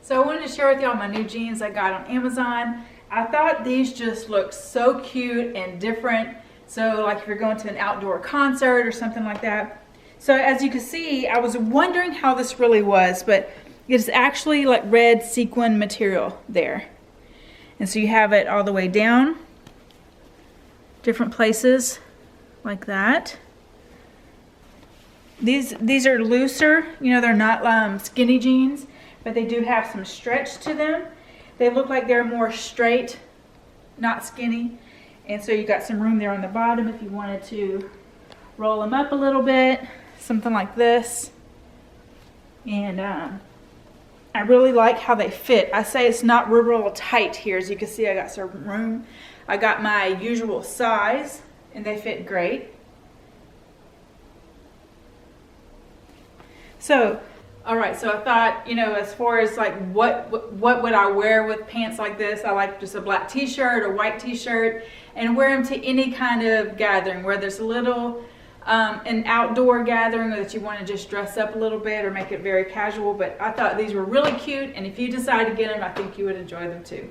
So I wanted to share with y'all my new jeans I got on Amazon. I thought these just looked so cute and different. So like if you're going to an outdoor concert or something like that. So as you can see, I was wondering how this really was, but it's actually like red sequin material there. And so you have it all the way down, different places like that. These are looser, you know, they're not skinny jeans, but they do have some stretch to them. They look like they're more straight, not skinny. And so you got some room there on the bottom if you wanted to roll them up a little bit, something like this. And I really like how they fit. I say it's not real tight here. As you can see, I got some room. I got my usual size and they fit great. So, all right, so I thought, you know, as far as like what would I wear with pants like this? I like just a black t-shirt or white t-shirt and wear them to any kind of gathering, whether it's a little an outdoor gathering or that you want to just dress up a little bit or make it very casual. But I thought these were really cute, and if you decide to get them, I think you would enjoy them too.